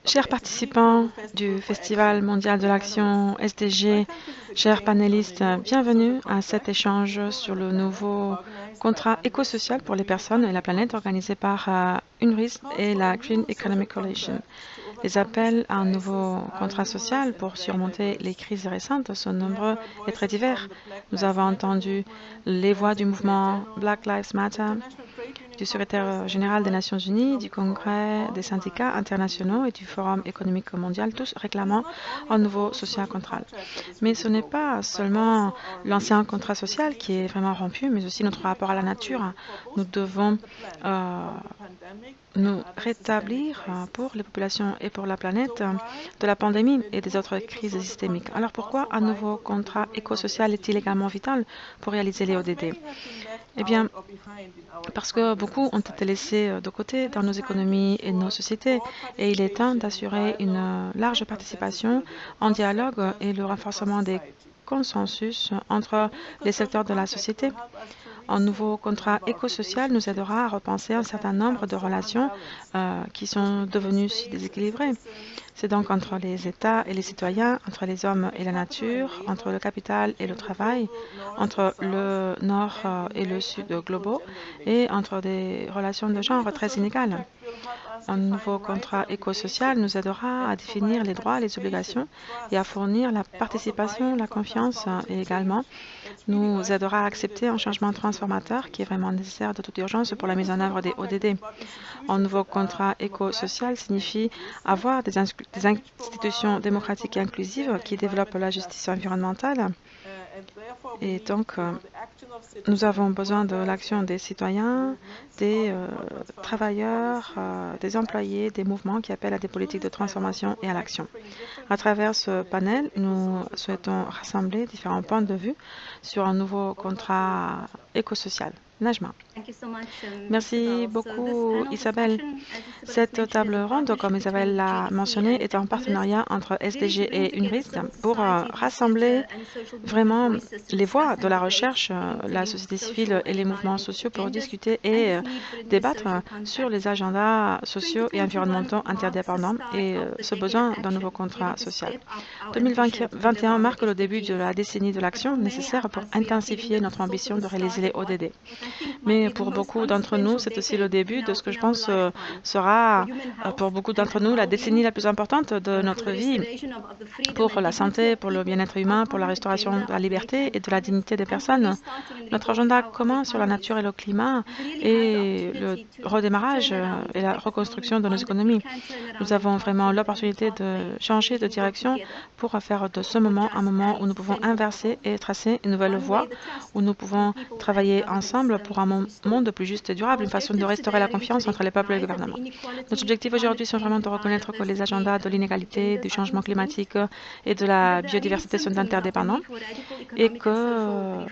Chers participants du Festival mondial de l'action SDG, chers panélistes, bienvenue à cet échange sur le nouveau contrat éco-social pour les personnes et la planète organisé par UNRIS et la Green Economic Coalition. Les appels à un nouveau contrat social pour surmonter les crises récentes sont nombreux et très divers. Nous avons entendu les voix du mouvement Black Lives Matter, du secrétaire général des Nations Unies, du Congrès des syndicats internationaux et du Forum économique mondial, tous réclamant un nouveau social contrat. Mais ce n'est pas seulement l'ancien contrat social qui est vraiment rompu, mais aussi notre rapport à la nature. Nous devons nous rétablir pour les populations et pour la planète de la pandémie et des autres crises systémiques. Alors pourquoi un nouveau contrat éco-social est-il également vital pour réaliser les ODD? Eh bien, parce que beaucoup ont été laissés de côté dans nos économies et nos sociétés, et il est temps d'assurer une large participation en dialogue et le renforcement des consensus entre les secteurs de la société. Un nouveau contrat éco-social nous aidera à repenser un certain nombre de relations qui sont devenues si déséquilibrées. C'est donc entre les États et les citoyens, entre les hommes et la nature, entre le capital et le travail, entre le nord et le sud globaux, et entre des relations de genre très inégales. Un nouveau contrat éco-social nous aidera à définir les droits, les obligations et à fournir la participation, la confiance et également nous aidera à accepter un changement transformateur qui est vraiment nécessaire de toute urgence pour la mise en œuvre des ODD. Un nouveau contrat éco-social signifie avoir des institutions démocratiques et inclusives qui développent la justice environnementale. Et donc, nous avons besoin de l'action des citoyens, des travailleurs, des employés, des mouvements qui appellent à des politiques de transformation et à l'action. À travers ce panel, nous souhaitons rassembler différents points de vue sur un nouveau contrat éco-social. Najma. Merci beaucoup, Isabelle. Cette table ronde, comme Isabelle l'a mentionné, est un partenariat entre SDG et UNRIS pour rassembler vraiment les voix de la recherche, la société civile et les mouvements sociaux pour discuter et débattre sur les agendas sociaux et environnementaux interdépendants et ce besoin d'un nouveau contrat social. 2021 marque le début de la décennie de l'action nécessaire pour intensifier notre ambition de réaliser les ODD. Mais pour beaucoup d'entre nous, c'est aussi le début de ce que je pense sera, pour beaucoup d'entre nous, la décennie la plus importante de notre vie pour la santé, pour le bien-être humain, pour la restauration de la liberté et de la dignité des personnes. Notre agenda commun sur la nature et le climat et le redémarrage et la reconstruction de nos économies. Nous avons vraiment l'opportunité de changer de direction pour faire de ce moment un moment où nous pouvons inverser et tracer une nouvelle voie, où nous pouvons travailler ensemble pour un monde plus juste et durable, une façon de restaurer la confiance entre les peuples et les gouvernements. Notre objectif aujourd'hui, c'est vraiment de reconnaître que les agendas de l'inégalité, du changement climatique et de la biodiversité sont interdépendants et que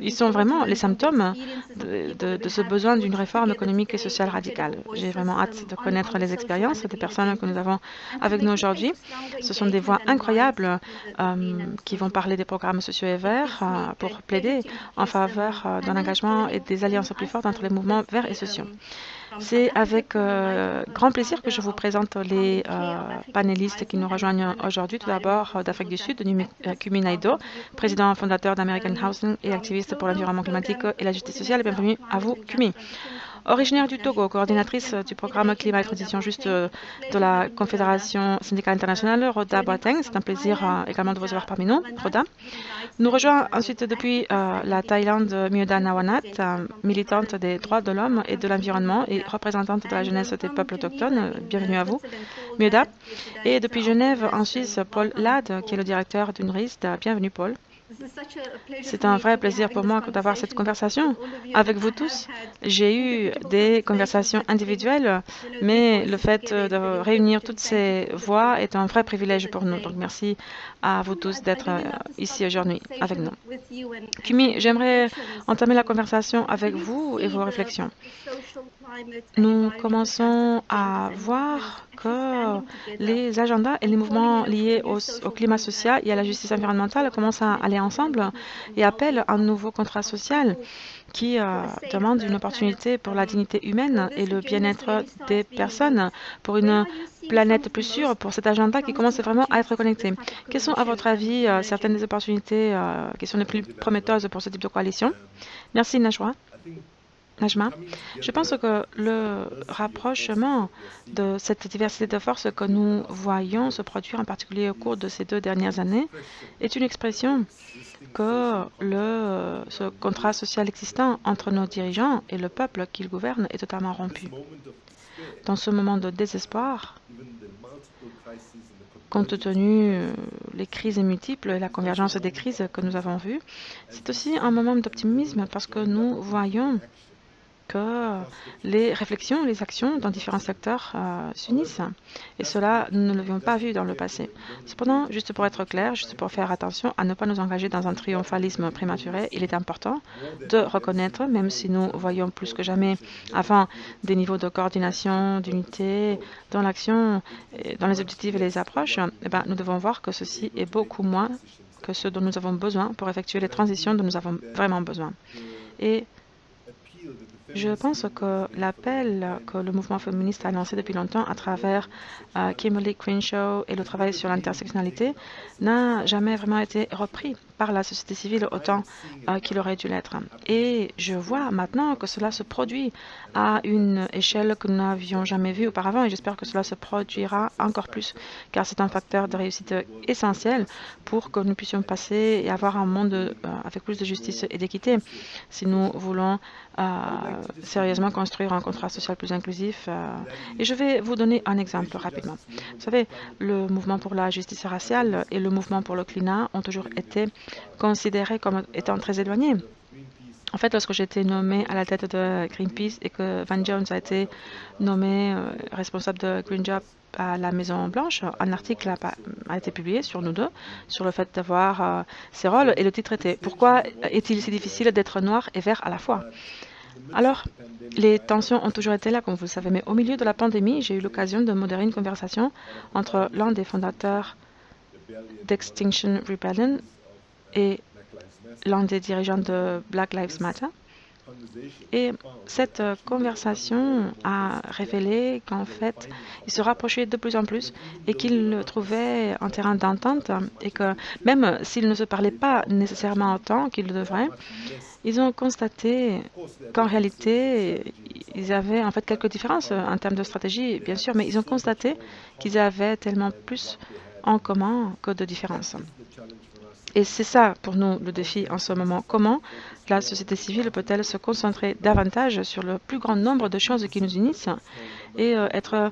ils sont vraiment les symptômes de ce besoin d'une réforme économique et sociale radicale. J'ai vraiment hâte de connaître les expériences des personnes que nous avons avec nous aujourd'hui. Ce sont des voix incroyables qui vont parler des programmes sociaux et verts pour plaider en faveur d'un engagement et des alliances plus fortes entre les mouvements verts et sociaux. C'est avec grand plaisir que je vous présente les panélistes qui nous rejoignent aujourd'hui. Tout d'abord, d'Afrique du Sud, Kumi Naidoo, président fondateur d'American Housing et activiste pour l'environnement climatique et la justice sociale. Bienvenue à vous, Kumi. Originaire du Togo, coordinatrice du programme Climat et Transition Juste de la Confédération syndicale internationale, Rhoda Boateng. C'est un plaisir également de vous avoir parmi nous, Rhoda. Nous rejoint ensuite depuis la Thaïlande Myoda Nawanat, militante des droits de l'homme et de l'environnement et représentante de la jeunesse des peuples autochtones. Bienvenue à vous, Myoda. Et depuis Genève, en Suisse, Paul Lade, qui est le directeur d'UNRIS. Bienvenue, Paul. C'est un vrai plaisir pour moi d'avoir cette conversation avec vous tous. J'ai eu des conversations individuelles, mais le fait de réunir toutes ces voix est un vrai privilège pour nous. Donc merci à vous tous d'être ici aujourd'hui avec nous. Kumi, j'aimerais entamer la conversation avec vous et vos réflexions. nous commençons à voir que les agendas et les mouvements liés au climat social et à la justice environnementale commencent à aller ensemble et appellent un nouveau contrat social qui demande une opportunité pour la dignité humaine et le bien-être des personnes, pour une planète plus sûre, pour cet agenda qui commence vraiment à être connecté. Quelles sont, à votre avis, certaines des opportunités qui sont les plus prometteuses pour ce type de coalition? Merci, Najma. Je pense que le rapprochement de cette diversité de forces que nous voyons se produire, en particulier au cours de ces 2 dernières années, est une expression que ce contrat social existant entre nos dirigeants et le peuple qu'ils gouvernent est totalement rompu. Dans ce moment de désespoir, compte tenu des crises multiples et la convergence des crises que nous avons vues, c'est aussi un moment d'optimisme parce que nous voyons que les réflexions, les actions dans différents secteurs s'unissent. Et cela, nous ne l'avions pas vu dans le passé. Cependant, juste pour être clair, juste pour faire attention à ne pas nous engager dans un triomphalisme prématuré, il est important de reconnaître, même si nous voyons plus que jamais avant des niveaux de coordination, d'unité, dans l'action, dans les objectifs et les approches, nous devons voir que ceci est beaucoup moins que ce dont nous avons besoin pour effectuer les transitions dont nous avons vraiment besoin. Et je pense que l'appel que le mouvement féministe a lancé depuis longtemps à travers Kimberly Crenshaw et le travail sur l'intersectionnalité n'a jamais vraiment été repris par la société civile autant qu'il aurait dû l'être. Et je vois maintenant que cela se produit à une échelle que nous n'avions jamais vue auparavant et j'espère que cela se produira encore plus car c'est un facteur de réussite essentiel pour que nous puissions passer et avoir un monde avec plus de justice et d'équité si nous voulons sérieusement construire un contrat social plus inclusif. Et je vais vous donner un exemple rapidement. Vous savez, le mouvement pour la justice raciale et le mouvement pour le climat ont toujours été considérés comme étant très éloignés. En fait, lorsque j'ai été nommée à la tête de Greenpeace et que Van Jones a été nommé responsable de Green Job à la Maison Blanche, un article a été publié sur nous deux, sur le fait d'avoir ces rôles, et le titre était « Pourquoi est-il si difficile d'être noir et vert à la fois ?» Alors, les tensions ont toujours été là, comme vous le savez, mais au milieu de la pandémie, j'ai eu l'occasion de modérer une conversation entre l'un des fondateurs d'Extinction Rebellion et l'un des dirigeants de Black Lives Matter. Et cette conversation a révélé qu'en fait, ils se rapprochaient de plus en plus et qu'ils trouvaient un terrain d'entente et que même s'ils ne se parlaient pas nécessairement autant qu'ils le devraient, ils ont constaté qu'en réalité, ils avaient en fait quelques différences en termes de stratégie, bien sûr, mais ils ont constaté qu'ils avaient tellement plus en commun que de différences. Et c'est ça pour nous le défi en ce moment. Comment la société civile peut-elle se concentrer davantage sur le plus grand nombre de choses qui nous unissent et être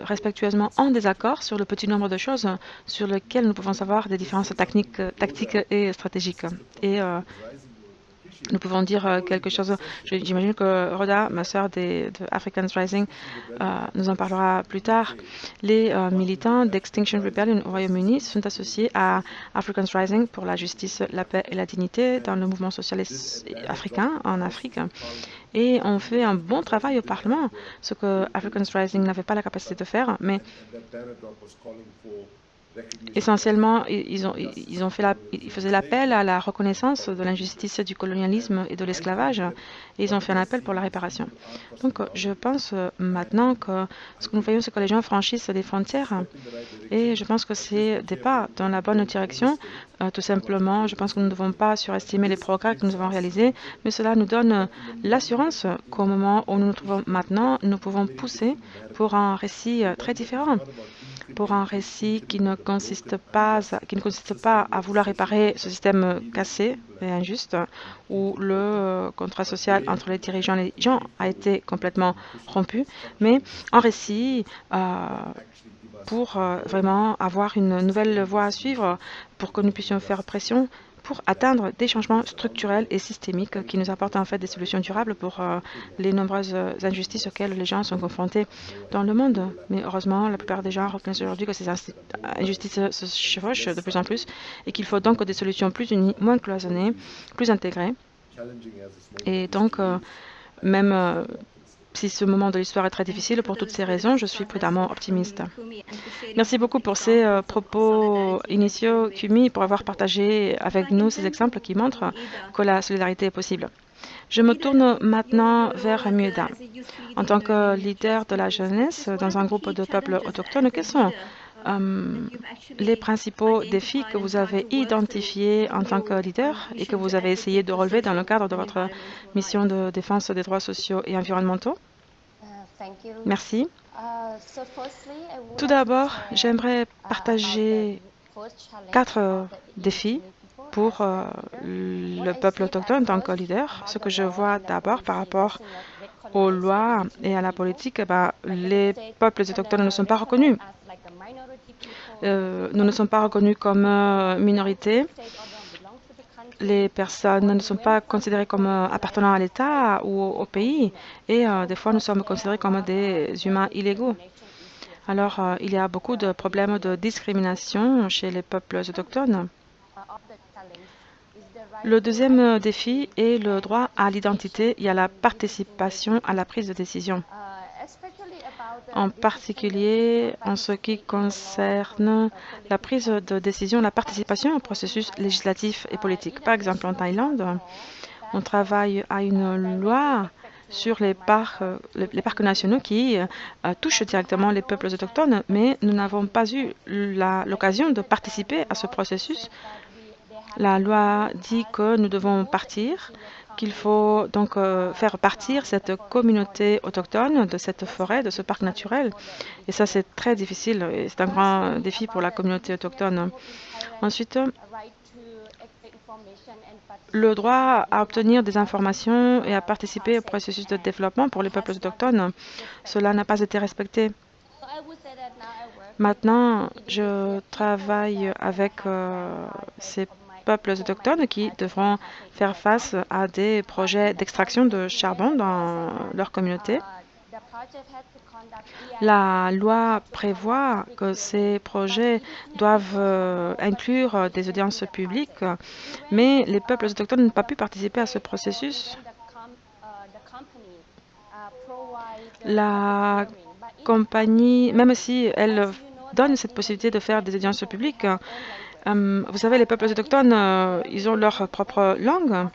respectueusement en désaccord sur le petit nombre de choses sur lesquelles nous pouvons avoir des différences tactiques et stratégiques. Et nous pouvons dire quelque chose. J'imagine que Rhoda, ma sœur de Africans Rising, nous en parlera plus tard. Les militants d'Extinction Rebellion au Royaume-Uni sont associés à Africans Rising pour la justice, la paix et la dignité dans le mouvement socialiste africain en Afrique. Et on fait un bon travail au Parlement, ce que Africans Rising n'avait pas la capacité de faire, mais essentiellement, ils faisaient l'appel à la reconnaissance de l'injustice du colonialisme et de l'esclavage, et ils ont fait un appel pour la réparation. Donc, je pense maintenant que ce que nous voyons, c'est que les gens franchissent des frontières, et je pense que c'est des pas dans la bonne direction. Tout simplement, je pense que nous ne devons pas surestimer les progrès que nous avons réalisés, mais cela nous donne l'assurance qu'au moment où nous nous trouvons maintenant, nous pouvons pousser pour un récit très différent, pour un récit qui ne consiste pas à vouloir réparer ce système cassé et injuste, où le contrat social entre les dirigeants et les gens a été complètement rompu, mais un récit pour vraiment avoir une nouvelle voie à suivre, pour que nous puissions faire pression pour atteindre des changements structurels et systémiques qui nous apportent en fait des solutions durables pour les nombreuses injustices auxquelles les gens sont confrontés dans le monde. Mais heureusement, la plupart des gens reconnaissent aujourd'hui que ces injustices se chevauchent de plus en plus et qu'il faut donc des solutions plus unies, moins cloisonnées, plus intégrées. Et donc, même si ce moment de l'histoire est très difficile, pour toutes ces raisons, je suis prudemment optimiste. Merci beaucoup pour ces propos initiaux, Kumi, pour avoir partagé avec nous ces exemples qui montrent que la solidarité est possible. Je me tourne maintenant vers Mueda. En tant que leader de la jeunesse dans un groupe de peuples autochtones, quels sont les principaux défis que vous avez identifiés en tant que leader et que vous avez essayé de relever dans le cadre de votre mission de défense des droits sociaux et environnementaux? Merci. Tout d'abord, j'aimerais partager 4 défis pour le peuple autochtone en tant que leader. Ce que je vois d'abord par rapport aux lois et à la politique, les peuples autochtones ne sont pas reconnus. Nous ne sommes pas reconnus comme minorité. Les personnes ne sont pas considérées comme appartenant à l'État ou au pays. Et des fois, nous sommes considérés comme des humains illégaux. Alors, il y a beaucoup de problèmes de discrimination chez les peuples autochtones. Le deuxième défi est le droit à l'identité et à la participation à la prise de décision. En particulier en ce qui concerne la prise de décision, la participation au processus législatif et politique. Par exemple, en Thaïlande, on travaille à une loi sur les parcs nationaux qui touchent directement les peuples autochtones, mais nous n'avons pas eu l'occasion de participer à ce processus. La loi dit que nous devons partir, qu'il faut donc faire partir cette communauté autochtone de cette forêt, de ce parc naturel. Et ça, c'est très difficile et c'est un grand défi pour la communauté autochtone. Ensuite, le droit à obtenir des informations et à participer au processus de développement pour les peuples autochtones, cela n'a pas été respecté. Maintenant, je travaille avec ces peuples autochtones qui devront faire face à des projets d'extraction de charbon dans leur communauté. La loi prévoit que ces projets doivent inclure des audiences publiques, mais les peuples autochtones n'ont pas pu participer à ce processus. La compagnie, même si elle donne cette possibilité de faire des audiences publiques, vous savez, les peuples autochtones, ils ont leur propre langue,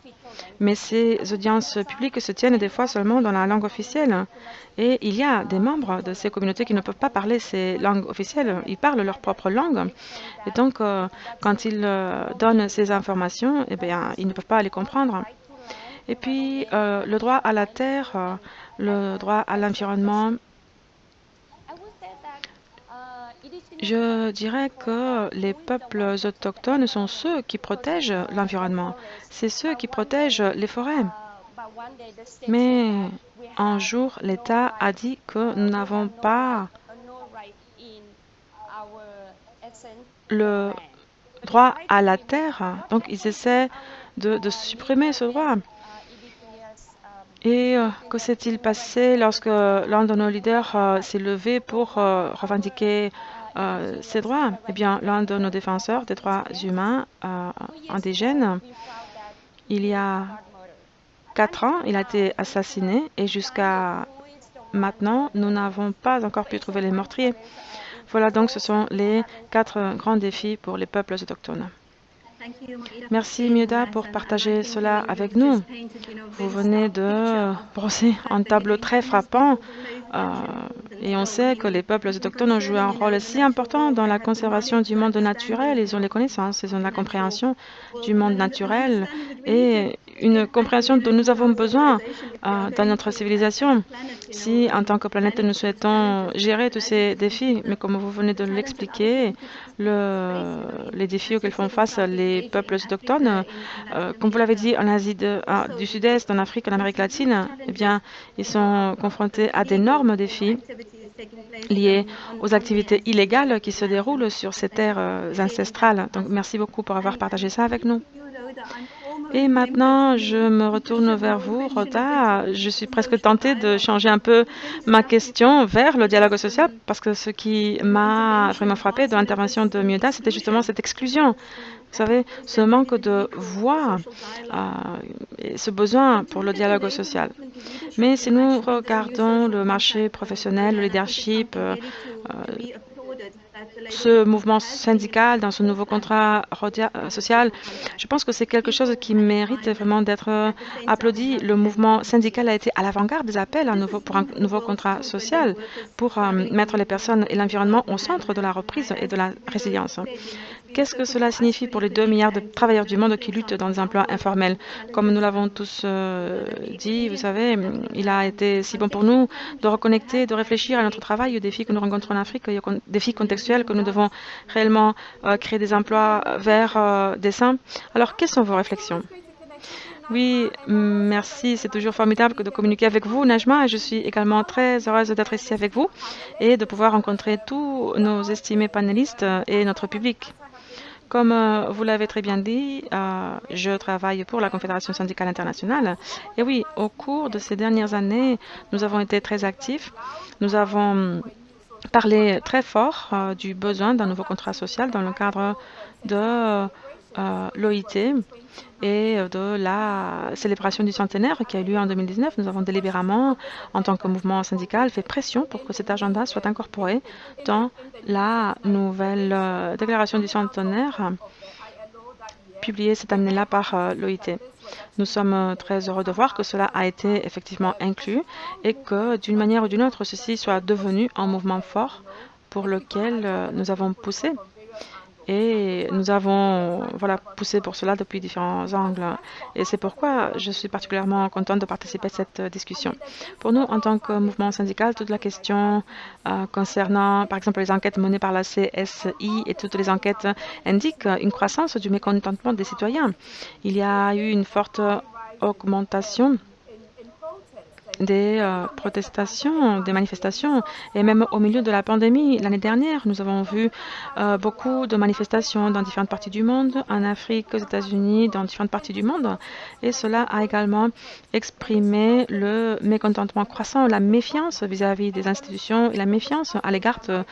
mais ces audiences publiques se tiennent des fois seulement dans la langue officielle. Et il y a des membres de ces communautés qui ne peuvent pas parler ces langues officielles, ils parlent leur propre langue. Et donc, quand ils donnent ces informations, eh bien, ils ne peuvent pas les comprendre. Et puis, le droit à la terre, le droit à l'environnement, je dirais que les peuples autochtones sont ceux qui protègent l'environnement. C'est ceux qui protègent les forêts. Mais un jour, l'État a dit que nous n'avons pas le droit à la terre. Donc, ils essaient de supprimer ce droit. Et que s'est-il passé lorsque l'un de nos leaders s'est levé pour revendiquer ces droits? Eh bien, l'un de nos défenseurs des droits humains indigènes, il y a 4 ans, il a été assassiné et jusqu'à maintenant, nous n'avons pas encore pu trouver les meurtriers. Voilà donc, ce sont les 4 grands défis pour les peuples autochtones. Merci Mieda pour partager cela avec nous. Vous venez de brosser un tableau très frappant et on sait que les peuples autochtones ont joué un rôle si important dans la conservation du monde naturel. Ils ont les connaissances, ils ont la compréhension du monde naturel et une compréhension dont nous avons besoin dans notre civilisation. Si, en tant que planète, nous souhaitons gérer tous ces défis, mais comme vous venez de l'expliquer, les défis auxquels font face les peuples autochtones, comme vous l'avez dit, en Asie du Sud-Est, en Afrique, en Amérique latine, eh bien, ils sont confrontés à d'énormes défis liés aux activités illégales qui se déroulent sur ces terres ancestrales. Donc, merci beaucoup pour avoir partagé ça avec nous. Et maintenant, je me retourne vers vous, Rhoda. Je suis presque tentée de changer un peu ma question vers le dialogue social parce que ce qui m'a vraiment frappé de l'intervention de Mioda, c'était justement cette exclusion. Vous savez, ce manque de voix et ce besoin pour le dialogue social. Mais si nous regardons le marché professionnel, le leadership, ce mouvement syndical dans ce nouveau contrat social, je pense que c'est quelque chose qui mérite vraiment d'être applaudi. Le mouvement syndical a été à l'avant-garde des appels pour un nouveau contrat social, pour mettre les personnes et l'environnement au centre de la reprise et de la résilience. Qu'est-ce que cela signifie pour les 2 milliards de travailleurs du monde qui luttent dans des emplois informels? Comme nous l'avons tous dit, vous savez, il a été si bon pour nous de reconnecter, de réfléchir à notre travail, aux défis que nous rencontrons en Afrique, aux défis contextuels que nous devons réellement créer des emplois vers des sains. Alors, quelles sont vos réflexions? Oui, merci. C'est toujours formidable de communiquer avec vous, Najma, et je suis également très heureuse d'être ici avec vous et de pouvoir rencontrer tous nos estimés panélistes et notre public. Comme vous l'avez très bien dit, je travaille pour la Confédération syndicale internationale. Et oui, au cours de ces dernières années, nous avons été très actifs. Nous avons parlé très fort du besoin d'un nouveau contrat social dans le cadre de l'OIT et de la célébration du centenaire qui a eu lieu en 2019. Nous avons délibérément, en tant que mouvement syndical, fait pression pour que cet agenda soit incorporé dans la nouvelle déclaration du centenaire publiée cette année-là par l'OIT. Nous sommes très heureux de voir que cela a été effectivement inclus et que d'une manière ou d'une autre, ceci soit devenu un mouvement fort pour lequel nous avons poussé. Et nous avons poussé pour cela depuis différents angles. Et c'est pourquoi je suis particulièrement contente de participer à cette discussion. Pour nous, en tant que mouvement syndical, toute la question concernant, par exemple, les enquêtes menées par la CSI et toutes les enquêtes indiquent une croissance du mécontentement des citoyens. Il y a eu une forte augmentation des protestations, des manifestations. Et même au milieu de la pandémie, l'année dernière, nous avons vu beaucoup de manifestations dans différentes parties du monde, en Afrique, aux États-Unis, dans différentes parties du monde. Et cela a également exprimé le mécontentement croissant, la méfiance vis-à-vis des institutions et la méfiance à l'égard de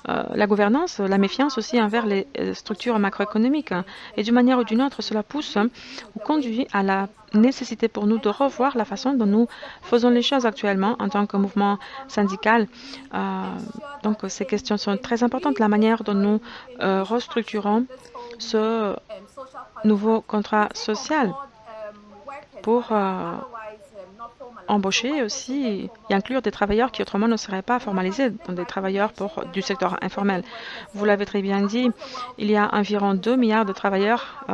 la gouvernance, la méfiance aussi envers les structures macroéconomiques. Et d'une manière ou d'une autre, cela pousse ou conduit à la nécessité pour nous de revoir la façon dont nous faisons les choses actuellement en tant que mouvement syndical. Donc ces questions sont très importantes, la manière dont nous restructurons ce nouveau contrat social pour embaucher aussi et inclure des travailleurs qui autrement ne seraient pas formalisés, donc des travailleurs du secteur informel. Vous l'avez très bien dit, il y a environ 2 milliards de travailleurs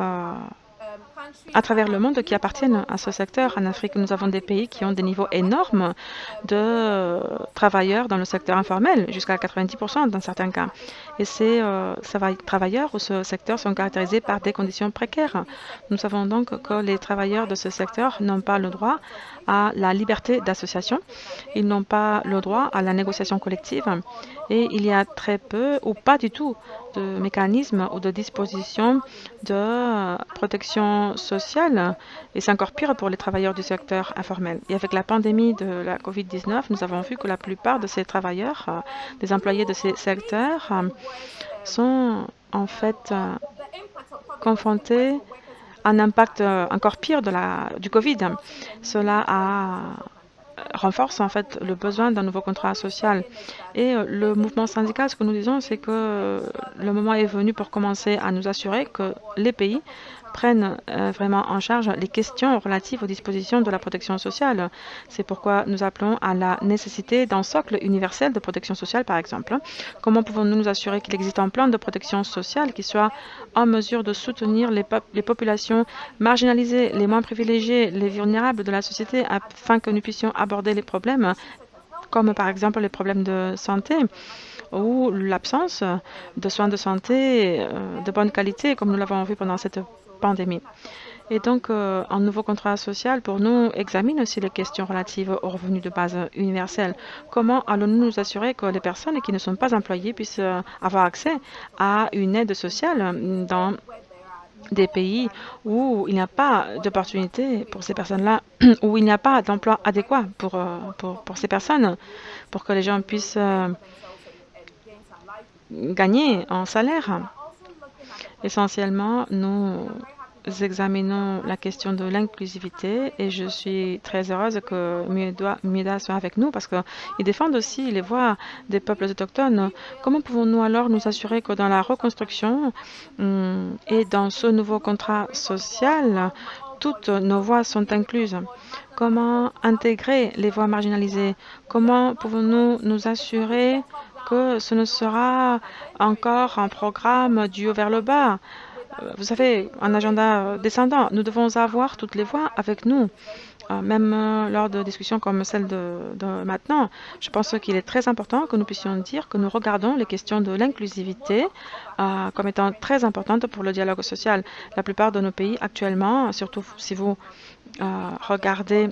à travers le monde qui appartiennent à ce secteur. En Afrique, nous avons des pays qui ont des niveaux énormes de travailleurs dans le secteur informel, jusqu'à 90% dans certains cas. Et ces travailleurs ou ce secteur sont caractérisés par des conditions précaires. Nous savons donc que les travailleurs de ce secteur n'ont pas le droit à la liberté d'association, ils n'ont pas le droit à la négociation collective et il y a très peu ou pas du tout de mécanismes ou de dispositions de protection sociale et c'est encore pire pour les travailleurs du secteur informel. Et avec la pandémie de la COVID-19, nous avons vu que la plupart de ces travailleurs, des employés de ces secteurs, sont en fait confrontés à un impact encore pire du Covid. Cela renforce en fait le besoin d'un nouveau contrat social. Et le mouvement syndical, ce que nous disons, c'est que le moment est venu pour commencer à nous assurer que les pays prennent vraiment en charge les questions relatives aux dispositions de la protection sociale. C'est pourquoi nous appelons à la nécessité d'un socle universel de protection sociale, par exemple. Comment pouvons-nous nous assurer qu'il existe un plan de protection sociale qui soit en mesure de soutenir les populations marginalisées, les moins privilégiées, les vulnérables de la société, afin que nous puissions aborder les problèmes, comme par exemple les problèmes de santé ou l'absence de soins de santé de bonne qualité, comme nous l'avons vu pendant cette pandémie. Et donc, un nouveau contrat social, pour nous, examine aussi les questions relatives aux revenus de base universels. Comment allons-nous nous assurer que les personnes qui ne sont pas employées puissent avoir accès à une aide sociale dans des pays où il n'y a pas d'opportunité pour ces personnes-là, où il n'y a pas d'emploi adéquat pour ces personnes, pour que les gens puissent gagner en salaire. Essentiellement, nous examinons la question de l'inclusivité et je suis très heureuse que Mieda soit avec nous parce qu'ils défendent aussi les voix des peuples autochtones. Comment pouvons-nous alors nous assurer que dans la reconstruction et dans ce nouveau contrat social, toutes nos voix sont incluses? Comment intégrer les voix marginalisées? Comment pouvons-nous nous assurer que ce ne sera encore un programme du haut vers le bas? Vous savez, un agenda descendant. Nous devons avoir toutes les voix avec nous, même lors de discussions comme celle de maintenant. Je pense qu'il est très important que nous puissions dire que nous regardons les questions de l'inclusivité comme étant très importantes pour le dialogue social. La plupart de nos pays actuellement, surtout si vous regardez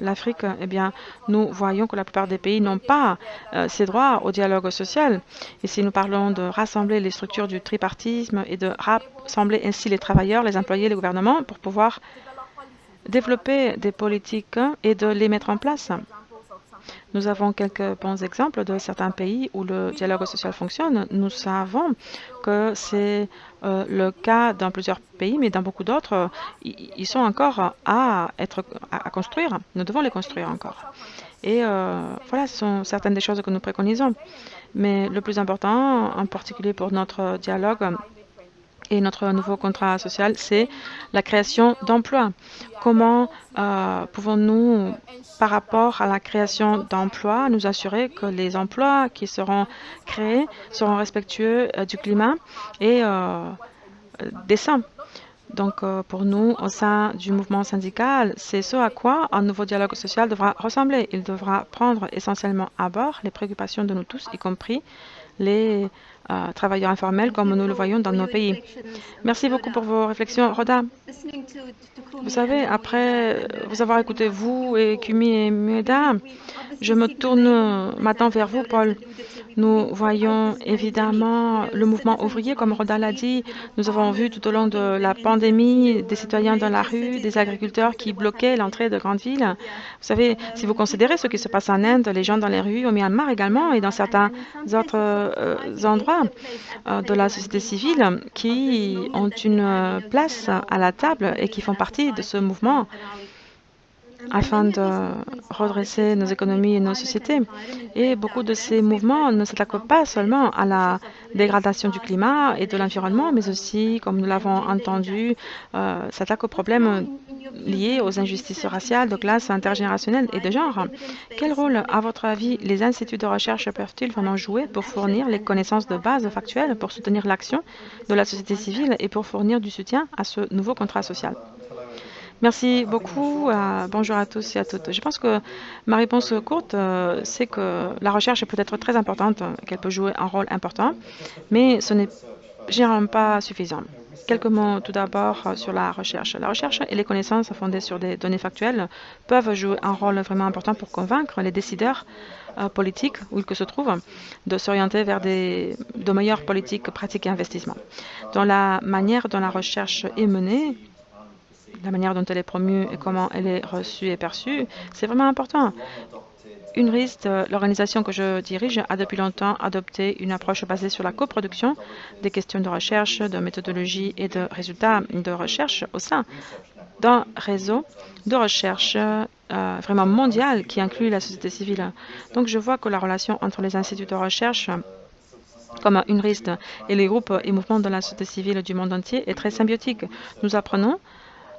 l'Afrique, eh bien, nous voyons que la plupart des pays n'ont pas ces droits au dialogue social. Et si nous parlons de rassembler les structures du tripartisme et de rassembler ainsi les travailleurs, les employés, les gouvernements pour pouvoir développer des politiques et de les mettre en place. Nous avons quelques bons exemples de certains pays où le dialogue social fonctionne. Nous savons que c'est le cas dans plusieurs pays, mais dans beaucoup d'autres, ils sont encore à construire. Nous devons les construire encore. Et voilà, ce sont certaines des choses que nous préconisons. Mais le plus important, en particulier pour notre dialogue et notre nouveau contrat social, c'est la création d'emplois. Comment pouvons-nous, par rapport à la création d'emplois, nous assurer que les emplois qui seront créés seront respectueux du climat et décents? Donc, pour nous, au sein du mouvement syndical, c'est ce à quoi un nouveau dialogue social devra ressembler. Il devra prendre essentiellement à bord les préoccupations de nous tous, y compris les travailleurs informels, comme nous le voyons dans nos pays. Merci beaucoup pour vos réflexions. Rhoda, vous savez, après vous avoir écouté, vous et Kumi et Mueda, je me tourne maintenant vers vous, Paul. Nous voyons évidemment le mouvement ouvrier, comme Rhoda l'a dit. Nous avons vu tout au long de la pandémie des citoyens dans la rue, des agriculteurs qui bloquaient l'entrée de grandes villes. Vous savez, si vous considérez ce qui se passe en Inde, les gens dans les rues, au Myanmar également, et dans certains autres endroits de la société civile qui ont une place à la table et qui font partie de ce mouvement afin de redresser nos économies et nos sociétés. Et beaucoup de ces mouvements ne s'attaquent pas seulement à la dégradation du climat et de l'environnement, mais aussi, comme nous l'avons entendu, s'attaquent aux problèmes liés aux injustices raciales, de classe, intergénérationnelles et de genre. Quel rôle, à votre avis, les instituts de recherche peuvent-ils vraiment jouer pour fournir les connaissances de base factuelles, pour soutenir l'action de la société civile et pour fournir du soutien à ce nouveau contrat social? Merci beaucoup. Bonjour à tous et à toutes. Je pense que ma réponse courte, c'est que la recherche peut être très importante, qu'elle peut jouer un rôle important, mais ce n'est généralement pas suffisant. Quelques mots tout d'abord sur la recherche. La recherche et les connaissances fondées sur des données factuelles peuvent jouer un rôle vraiment important pour convaincre les décideurs politiques, où ils que se trouvent, de s'orienter vers de meilleures politiques pratiques et investissements. Dans la manière dont la recherche est menée, la manière dont elle est promue et comment elle est reçue et perçue, c'est vraiment important. UNRISD, l'organisation que je dirige, a depuis longtemps adopté une approche basée sur la coproduction des questions de recherche, de méthodologie et de résultats de recherche au sein d'un réseau de recherche vraiment mondial qui inclut la société civile. Donc je vois que la relation entre les instituts de recherche comme UNRISD et les groupes et mouvements de la société civile du monde entier est très symbiotique. Nous apprenons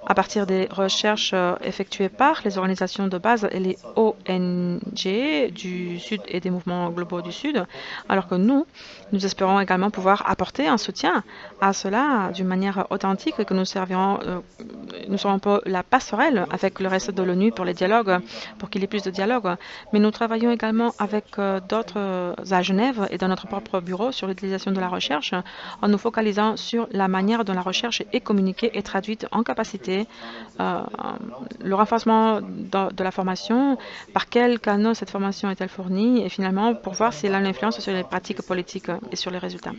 à partir des recherches effectuées par les organisations de base et les ONG du Sud et des mouvements globaux du Sud, alors que nous espérons également pouvoir apporter un soutien à cela d'une manière authentique et que nous servirons nous sommes un peu la passerelle avec le reste de l'ONU pour les dialogues, pour qu'il y ait plus de dialogue. Mais nous travaillons également avec d'autres à Genève et dans notre propre bureau sur l'utilisation de la recherche, en nous focalisant sur la manière dont la recherche est communiquée et traduite en capacité, le renforcement de la formation, par quels canaux cette formation est-elle fournie, et finalement pour voir si elle a une influence sur les pratiques politiques et sur les résultats.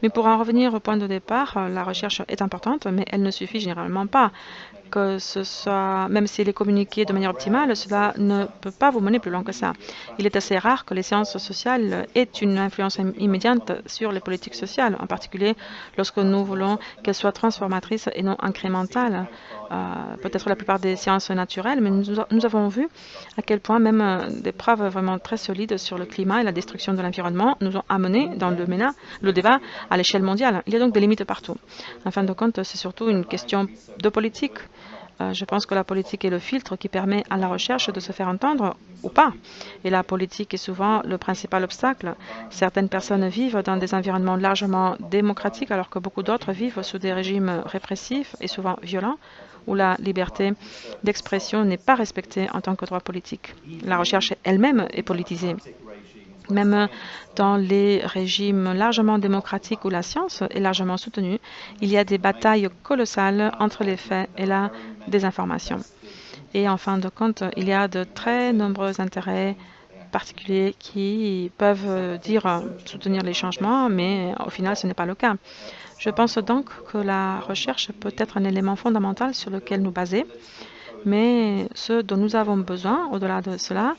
Mais pour en revenir au point de départ, la recherche est importante, mais elle ne suffit généralement pas. Que ce soit, même s'il est communiqué de manière optimale, cela ne peut pas vous mener plus loin que ça. Il est assez rare que les sciences sociales aient une influence immédiate sur les politiques sociales, en particulier lorsque nous voulons qu'elles soient transformatrices et non incrémentales. Peut-être la plupart des sciences naturelles, mais nous avons vu à quel point même des preuves vraiment très solides sur le climat et la destruction de l'environnement nous ont amené dans le débat à l'échelle mondiale. Il y a donc des limites partout. En fin de compte, c'est surtout une question de politique. Je pense que la politique est le filtre qui permet à la recherche de se faire entendre ou pas. Et la politique est souvent le principal obstacle. Certaines personnes vivent dans des environnements largement démocratiques alors que beaucoup d'autres vivent sous des régimes répressifs et souvent violents où la liberté d'expression n'est pas respectée en tant que droit politique. La recherche elle-même est politisée. Même dans les régimes largement démocratiques où la science est largement soutenue, il y a des batailles colossales entre les faits et la désinformation. Et en fin de compte, il y a de très nombreux intérêts particuliers qui peuvent dire soutenir les changements, mais au final, ce n'est pas le cas. Je pense donc que la recherche peut être un élément fondamental sur lequel nous baser. Mais ce dont nous avons besoin, au-delà de cela,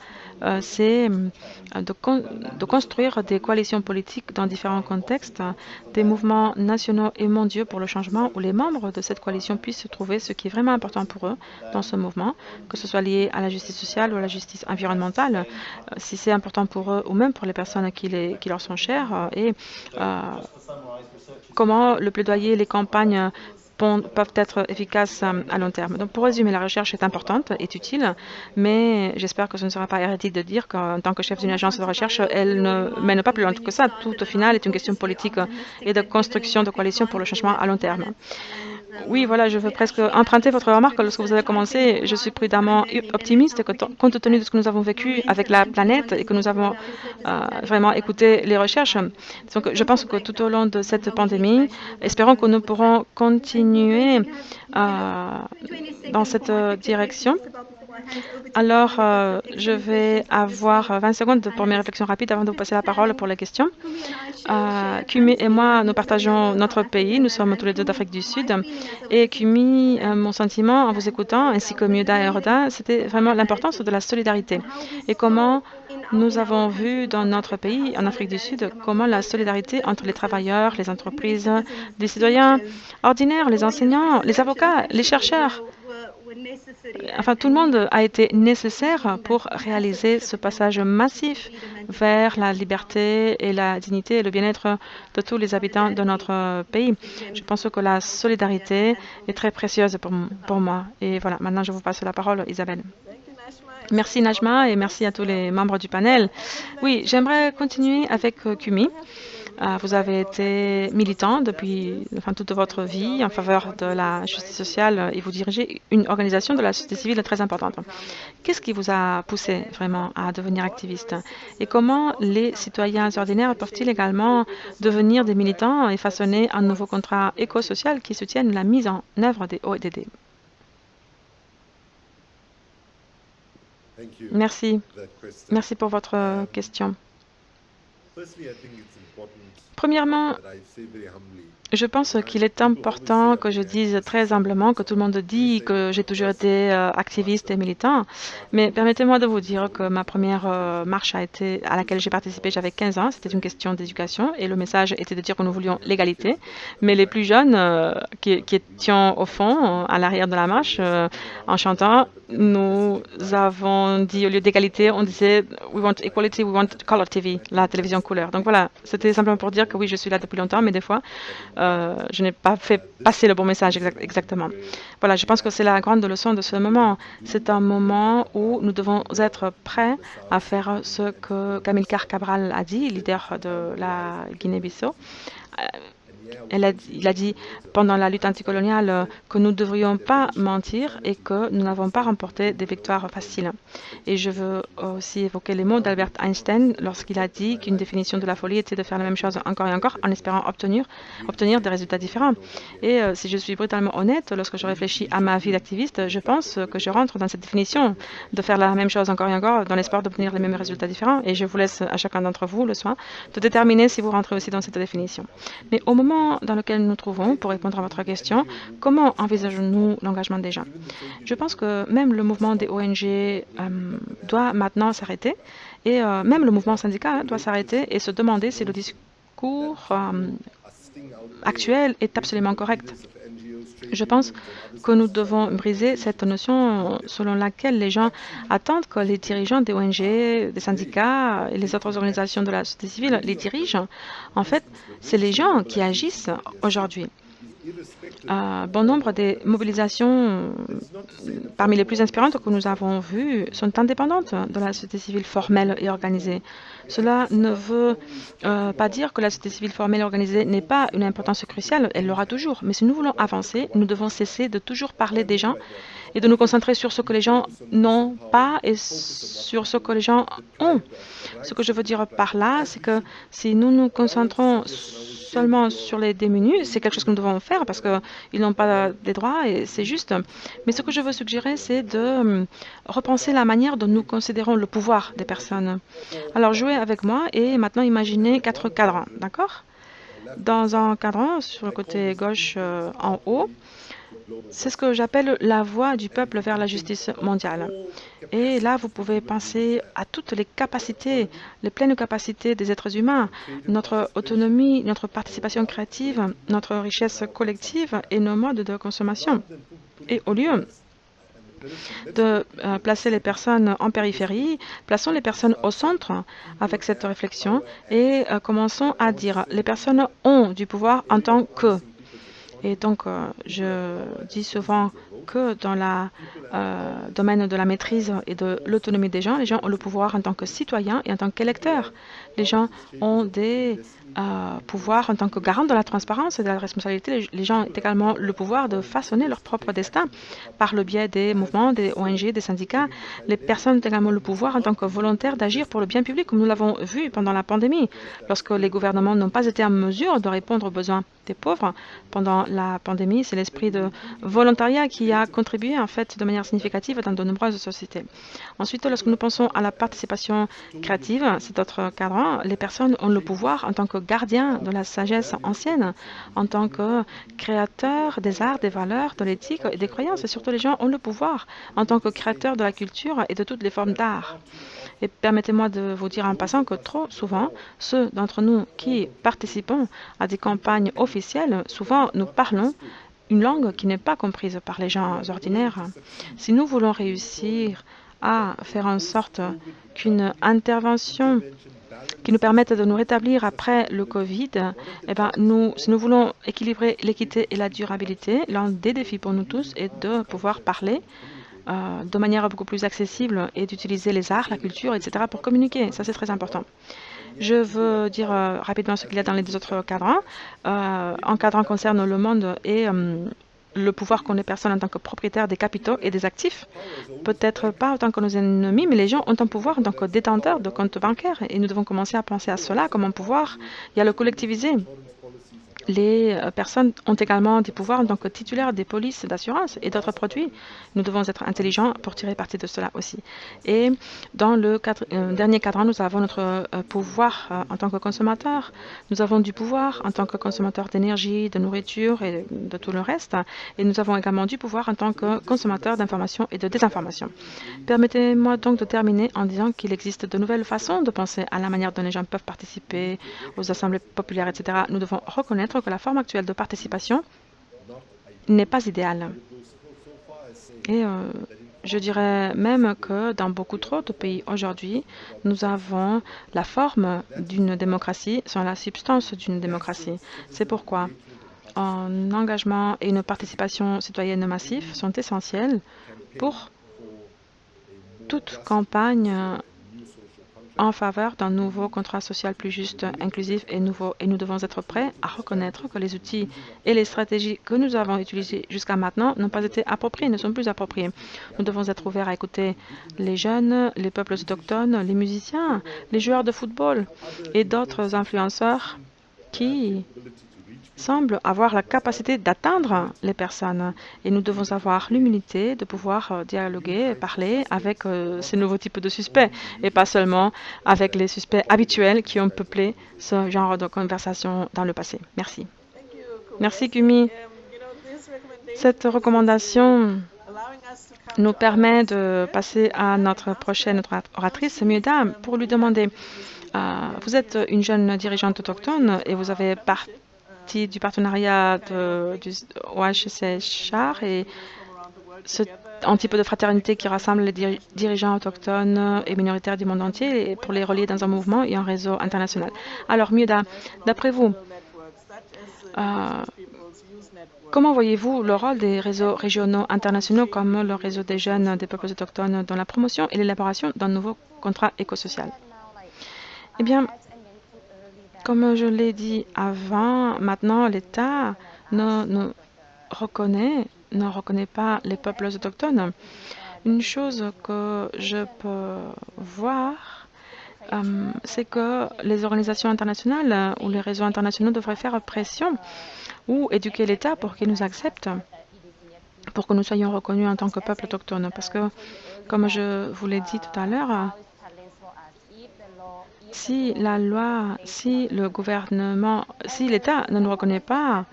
c'est de construire des coalitions politiques dans différents contextes, des mouvements nationaux et mondiaux pour le changement, où les membres de cette coalition puissent trouver ce qui est vraiment important pour eux dans ce mouvement, que ce soit lié à la justice sociale ou à la justice environnementale, si c'est important pour eux ou même pour les personnes qui leur sont chères, et comment le plaidoyer, les campagnes peuvent être efficaces à long terme. Donc pour résumer, la recherche est importante, est utile, mais j'espère que ce ne sera pas hérétique de dire qu'en tant que chef d'une agence de recherche, elle ne mène pas plus loin que ça. Tout au final est une question politique et de construction de coalitions pour le changement à long terme. Oui, voilà, je veux presque emprunter votre remarque lorsque vous avez commencé. Je suis prudemment optimiste compte tenu de ce que nous avons vécu avec la planète et que nous avons vraiment écouté les recherches. Donc, je pense que tout au long de cette pandémie, espérons que nous pourrons continuer dans cette direction. Alors, je vais avoir 20 secondes pour mes réflexions rapides avant de vous passer la parole pour les questions. Kumi et moi, nous partageons notre pays. Nous sommes tous les deux d'Afrique du Sud. Et Kumi, mon sentiment en vous écoutant, ainsi que Miuda et Roda, c'était vraiment l'importance de la solidarité. Et comment nous avons vu dans notre pays, en Afrique du Sud, comment la solidarité entre les travailleurs, les entreprises, les citoyens ordinaires, les enseignants, les avocats, les chercheurs, enfin, tout le monde a été nécessaire pour réaliser ce passage massif vers la liberté et la dignité et le bien-être de tous les habitants de notre pays. Je pense que la solidarité est très précieuse pour moi. Et voilà, maintenant je vous passe la parole, Isabelle. Merci Najma et merci à tous les membres du panel. Oui, j'aimerais continuer avec Kumi. Vous avez été militant depuis toute votre vie en faveur de la justice sociale et vous dirigez une organisation de la société civile très importante. Qu'est-ce qui vous a poussé vraiment à devenir activiste? Et comment les citoyens ordinaires peuvent-ils également devenir des militants et façonner un nouveau contrat éco-social qui soutienne la mise en œuvre des ODD? Merci. Merci pour votre question. Premièrement, je pense qu'il est important que je dise très humblement que tout le monde dit que j'ai toujours été activiste et militant, mais permettez-moi de vous dire que ma première marche à laquelle j'ai participé, j'avais 15 ans, c'était une question d'éducation et le message était de dire que nous voulions l'égalité, mais les plus jeunes qui étions au fond, à l'arrière de la marche, en chantant, nous avons dit au lieu d'égalité, on disait « We want equality, we want color TV », la télévision couleur. Donc voilà, c'était simplement pour dire que oui, je suis là depuis longtemps, mais des fois, je n'ai pas fait passer le bon message exactement. Voilà, je pense que c'est la grande leçon de ce moment. C'est un moment où nous devons être prêts à faire ce que Amilcar Cabral a dit, leader de la Guinée-Bissau. Il a dit pendant la lutte anticoloniale que nous ne devrions pas mentir et que nous n'avons pas remporté des victoires faciles. Et je veux aussi évoquer les mots d'Albert Einstein lorsqu'il a dit qu'une définition de la folie était de faire la même chose encore et encore en espérant obtenir des résultats différents. Et si je suis brutalement honnête, lorsque je réfléchis à ma vie d'activiste, je pense que je rentre dans cette définition de faire la même chose encore et encore dans l'espoir d'obtenir les mêmes résultats différents. Et je vous laisse à chacun d'entre vous le soin de déterminer si vous rentrez aussi dans cette définition. Mais au moment dans lequel nous nous trouvons, pour répondre à votre question, comment envisageons-nous l'engagement des gens? Je pense que même le mouvement des ONG doit maintenant s'arrêter et même le mouvement syndical doit s'arrêter et se demander si le discours actuel est absolument correct. Je pense que nous devons briser cette notion selon laquelle les gens attendent que les dirigeants des ONG, des syndicats et les autres organisations de la société civile les dirigent. En fait, c'est les gens qui agissent aujourd'hui. Bon nombre des mobilisations parmi les plus inspirantes que nous avons vues sont indépendantes de la société civile formelle et organisée. Cela ne veut pas dire que la société civile formelle et organisée n'ait pas une importance cruciale, elle l'aura toujours. Mais si nous voulons avancer, nous devons cesser de toujours parler des gens et de nous concentrer sur ce que les gens n'ont pas et sur ce que les gens ont. Ce que je veux dire par là, c'est que si nous nous concentrons seulement sur les démunis, c'est quelque chose que nous devons faire parce qu'ils n'ont pas des droits et c'est juste. Mais ce que je veux suggérer, c'est de repenser la manière dont nous considérons le pouvoir des personnes. Alors jouez avec moi et maintenant imaginez 4 cadrans, d'accord? Dans un cadran, sur le côté gauche en haut, c'est ce que j'appelle la voie du peuple vers la justice mondiale. Et là, vous pouvez penser à toutes les capacités, les pleines capacités des êtres humains, notre autonomie, notre participation créative, notre richesse collective et nos modes de consommation. Et au lieu de placer les personnes en périphérie, plaçons les personnes au centre avec cette réflexion et commençons à dire les personnes ont du pouvoir en tant que. Et donc, je dis souvent que dans le domaine de la maîtrise et de l'autonomie des gens, les gens ont le pouvoir en tant que citoyens et en tant qu'électeurs. Les gens ont des pouvoirs en tant que garants de la transparence et de la responsabilité. Les gens ont également le pouvoir de façonner leur propre destin par le biais des mouvements, des ONG, des syndicats. Les personnes ont également le pouvoir en tant que volontaires d'agir pour le bien public, comme nous l'avons vu pendant la pandémie, lorsque les gouvernements n'ont pas été en mesure de répondre aux besoins des pauvres pendant la pandémie. C'est l'esprit de volontariat qui a contribué en fait de manière significative dans de nombreuses sociétés. Ensuite, lorsque nous pensons à la participation créative, c'est notre cadre, les personnes ont le pouvoir en tant que gardiens de la sagesse ancienne, en tant que créateurs des arts, des valeurs, de l'éthique et des croyances. Et surtout, les gens ont le pouvoir en tant que créateurs de la culture et de toutes les formes d'art. Et permettez-moi de vous dire en passant que trop souvent, ceux d'entre nous qui participons à des campagnes officielles, souvent nous parlons une langue qui n'est pas comprise par les gens ordinaires. Si nous voulons réussir à faire en sorte qu'une intervention qui nous permette de nous rétablir après le Covid, eh ben, si nous voulons équilibrer l'équité et la durabilité, l'un des défis pour nous tous est de pouvoir parler de manière beaucoup plus accessible et d'utiliser les arts, la culture, etc. pour communiquer. Ça, c'est très important. Je veux dire rapidement ce qu'il y a dans les deux autres cadrans. Un cadran concerne le monde et le pouvoir qu'ont les personnes en tant que propriétaires des capitaux et des actifs. Peut-être pas autant que nos ennemis, mais les gens ont un pouvoir en tant que détenteurs de comptes bancaires. Et nous devons commencer à penser à cela comme un pouvoir et à le collectiviser. Les personnes ont également des pouvoirs en tant que titulaires des polices d'assurance et d'autres produits. Nous devons être intelligents pour tirer parti de cela aussi. Et dans le dernier cadran, nous avons notre pouvoir en tant que consommateur. Nous avons du pouvoir en tant que consommateur d'énergie, de nourriture et de tout le reste. Et nous avons également du pouvoir en tant que consommateur d'information et de désinformation. Permettez-moi donc de terminer en disant qu'il existe de nouvelles façons de penser à la manière dont les gens peuvent participer aux assemblées populaires, etc. Nous devons reconnaître que la forme actuelle de participation n'est pas idéale. Et je dirais même que dans beaucoup trop de pays aujourd'hui, nous avons la forme d'une démocratie sans la substance d'une démocratie. C'est pourquoi un engagement et une participation citoyenne massive sont essentiels pour toute campagne en faveur d'un nouveau contrat social plus juste, inclusif et nouveau. Et nous devons être prêts à reconnaître que les outils et les stratégies que nous avons utilisées jusqu'à maintenant n'ont pas été appropriées, ne sont plus appropriées. Nous devons être ouverts à écouter les jeunes, les peuples autochtones, les musiciens, les joueurs de football et d'autres influenceurs qui semblent avoir la capacité d'atteindre les personnes. Et nous devons avoir l'humilité de pouvoir dialoguer, parler avec ces nouveaux types de suspects et pas seulement avec les suspects habituels qui ont peuplé ce genre de conversation dans le passé. Merci. Merci, Kumi. Cette recommandation nous permet de passer à notre prochaine oratrice, Myuda, pour lui demander, vous êtes une jeune dirigeante autochtone et vous avez partie du partenariat du OHC Char et un type de fraternité qui rassemble les dirigeants autochtones et minoritaires du monde entier et pour les relier dans un mouvement et un réseau international. Alors, Myuda, d'après vous, comment voyez-vous le rôle des réseaux régionaux internationaux comme le réseau des jeunes des peuples autochtones dans la promotion et l'élaboration d'un nouveau contrat écosocial? Eh bien, comme je l'ai dit avant, maintenant l'État ne reconnaît pas les peuples autochtones. Une chose que je peux voir, c'est que les organisations internationales ou les réseaux internationaux devraient faire pression ou éduquer l'État pour qu'il nous accepte, pour que nous soyons reconnus en tant que peuple autochtone. Parce que, comme je vous l'ai dit tout à l'heure, si la loi, si le gouvernement, si l'État ne nous reconnaît pas,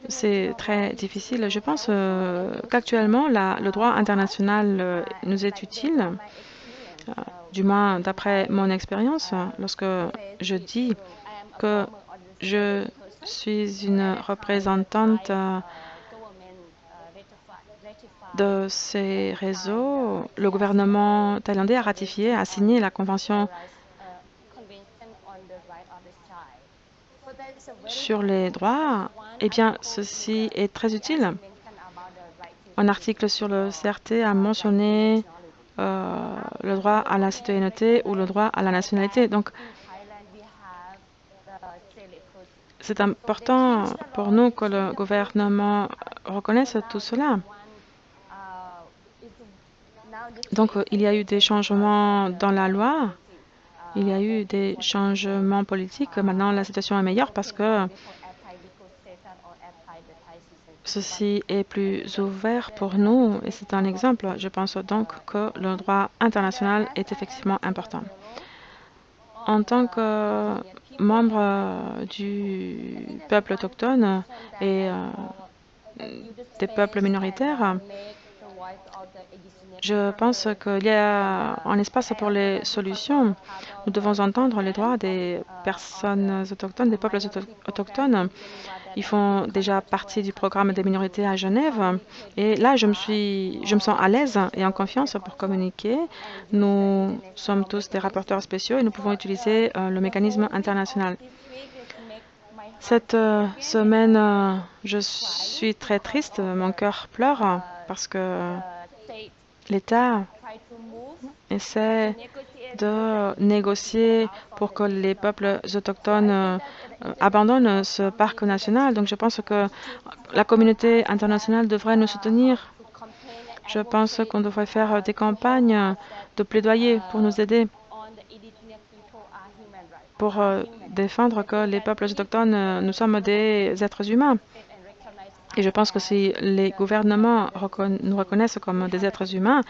c'est très difficile. Je pense qu'actuellement, le droit international nous est utile, du moins d'après mon expérience, lorsque je dis que je suis une représentante de ces réseaux. Le gouvernement thaïlandais a ratifié, a signé la Convention sur les droits. Eh bien, ceci est très utile. Un article sur le CRT a mentionné le droit à la citoyenneté ou le droit à la nationalité. Donc, c'est important pour nous que le gouvernement reconnaisse tout cela. Donc, il y a eu des changements dans la loi, il y a eu des changements politiques. Maintenant, la situation est meilleure parce que ceci est plus ouvert pour nous et c'est un exemple. Je pense donc que le droit international est effectivement important. En tant que membre du peuple autochtone et des peuples minoritaires, je pense qu'il y a un espace pour les solutions. Nous devons entendre les droits des personnes autochtones, des peuples autochtones. Ils font déjà partie du programme des minorités à Genève. Et là, je me sens à l'aise et en confiance pour communiquer. Nous sommes tous des rapporteurs spéciaux et nous pouvons utiliser le mécanisme international. Cette semaine, je suis très triste, mon cœur pleure parce que l'État essaie de négocier pour que les peuples autochtones abandonnent ce parc national. Donc je pense que la communauté internationale devrait nous soutenir. Je pense qu'on devrait faire des campagnes de plaidoyer pour nous aider, pour défendre que les peuples autochtones, nous sommes des êtres humains. Et je pense que si les gouvernements nous reconnaissent comme des êtres humains,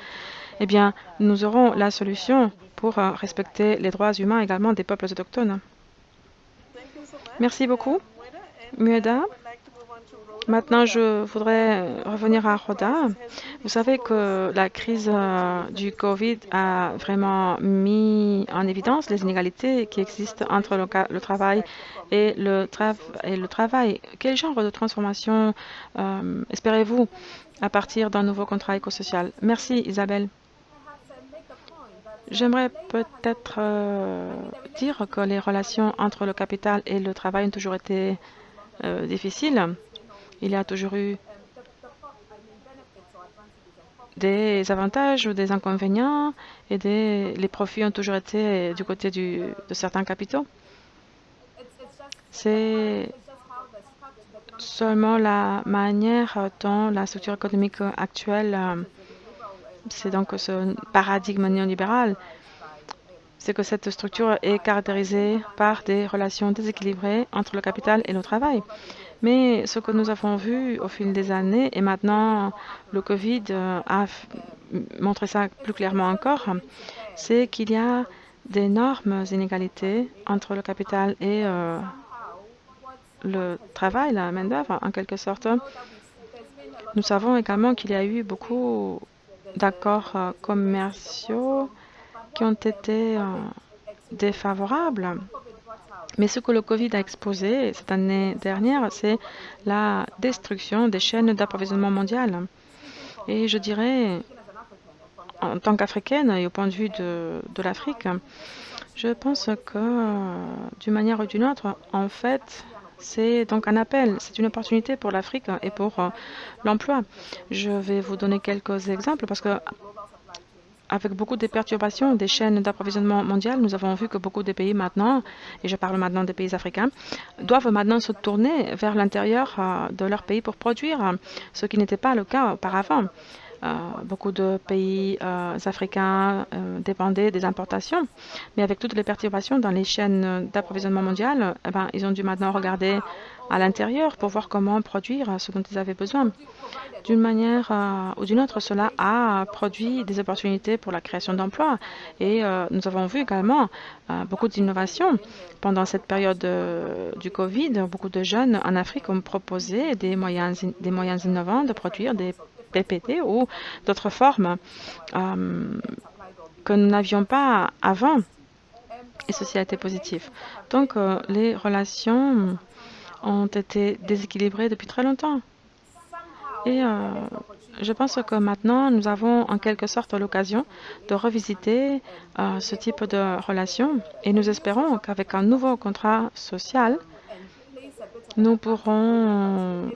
eh bien, nous aurons la solution pour respecter les droits humains également des peuples autochtones. Merci beaucoup, Myuda. Maintenant, je voudrais revenir à Rhoda. Vous savez que la crise du Covid a vraiment mis en évidence les inégalités qui existent entre le travail et le travail. Quel genre de transformation espérez-vous à partir d'un nouveau contrat écosocial? Merci, Isabelle. J'aimerais peut-être dire que les relations entre le capital et le travail ont toujours été difficiles. Il y a toujours eu des avantages ou des inconvénients et les profits ont toujours été du côté de certains capitaux. C'est seulement la manière dont la structure économique actuelle, c'est donc ce paradigme néolibéral, c'est que cette structure est caractérisée par des relations déséquilibrées entre le capital et le travail. Mais ce que nous avons vu au fil des années, et maintenant le Covid a montré ça plus clairement encore, c'est qu'il y a d'énormes inégalités entre le capital et le travail, la main-d'œuvre, en quelque sorte. Nous savons également qu'il y a eu beaucoup d'accords commerciaux qui ont été défavorables. Mais ce que le Covid a exposé cette année dernière, c'est la destruction des chaînes d'approvisionnement mondiales. Et je dirais, en tant qu'Africaine et au point de vue de l'Afrique, je pense que d'une manière ou d'une autre, en fait, c'est donc un appel, c'est une opportunité pour l'Afrique et pour l'emploi. Je vais vous donner quelques exemples parce que avec beaucoup de perturbations des chaînes d'approvisionnement mondiales, nous avons vu que beaucoup de pays maintenant, et je parle maintenant des pays africains, doivent maintenant se tourner vers l'intérieur de leur pays pour produire, ce qui n'était pas le cas auparavant. Beaucoup de pays africains dépendaient des importations, mais avec toutes les perturbations dans les chaînes d'approvisionnement mondiales, eh ben, ils ont dû maintenant regarder à l'intérieur pour voir comment produire ce dont ils avaient besoin. D'une manière ou d'une autre, cela a produit des opportunités pour la création d'emplois. Et nous avons vu également beaucoup d'innovations. Pendant cette période du Covid, beaucoup de jeunes en Afrique ont proposé des moyens innovants de produire des PPT ou d'autres formes que nous n'avions pas avant. Et ceci a été positif. Donc, les relations ont été déséquilibrées depuis très longtemps. Et je pense que maintenant, nous avons en quelque sorte l'occasion de revisiter ce type de relation et nous espérons qu'avec un nouveau contrat social, nous pourrons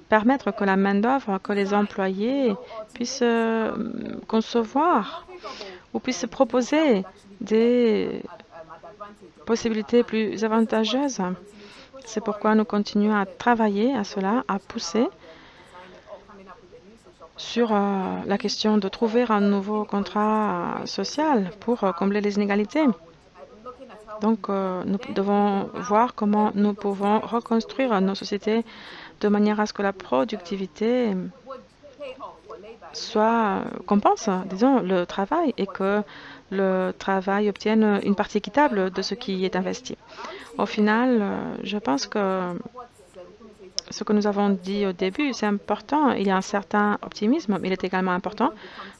permettre que la main-d'œuvre, que les employés puissent concevoir ou puissent proposer des possibilités plus avantageuses. C'est pourquoi nous continuons à travailler à cela, à pousser sur la question de trouver un nouveau contrat social pour combler les inégalités. Donc, nous devons voir comment nous pouvons reconstruire nos sociétés de manière à ce que la productivité compense, disons, le travail et que le travail obtienne une partie équitable de ce qui est investi. Au final, je pense que ce que nous avons dit au début, c'est important. Il y a un certain optimisme, mais il est également important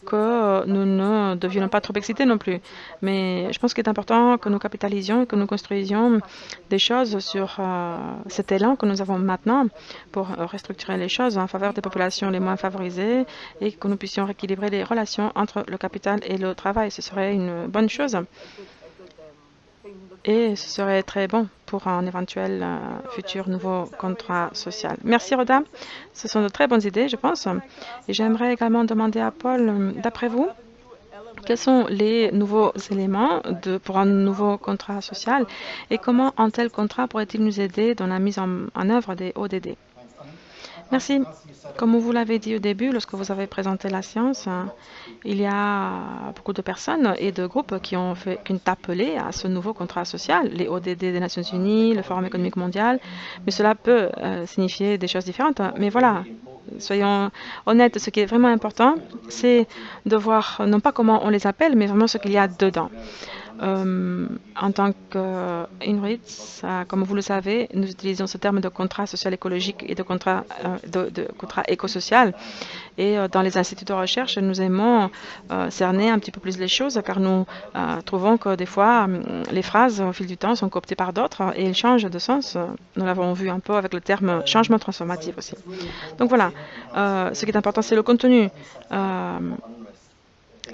que nous ne devions pas trop excités non plus. Mais je pense qu'il est important que nous capitalisions et que nous construisions des choses sur cet élan que nous avons maintenant pour restructurer les choses en faveur des populations les moins favorisées et que nous puissions rééquilibrer les relations entre le capital et le travail. Ce serait une bonne chose. Et ce serait très bon pour un éventuel futur nouveau contrat social. Merci, Rhoda. Ce sont de très bonnes idées, je pense. Et j'aimerais également demander à Paul, d'après vous, quels sont les nouveaux éléments pour un nouveau contrat social et comment un tel contrat pourrait-il nous aider dans la mise en œuvre des ODD? Merci. Comme vous l'avez dit au début, lorsque vous avez présenté la science, il y a beaucoup de personnes et de groupes qui ont appelé à ce nouveau contrat social, les ODD des Nations Unies, le Forum économique mondial, mais cela peut signifier des choses différentes. Mais voilà, soyons honnêtes, ce qui est vraiment important, c'est de voir non pas comment on les appelle, mais vraiment ce qu'il y a dedans. En tant qu'INRITS, comme vous le savez, nous utilisons ce terme de contrat social écologique et de contrat éco-social. Et dans les instituts de recherche, nous aimons cerner un petit peu plus les choses car nous trouvons que des fois, les phrases au fil du temps sont cooptées par d'autres et elles changent de sens. Nous l'avons vu un peu avec le terme changement transformatif aussi. Donc voilà, ce qui est important, c'est le contenu.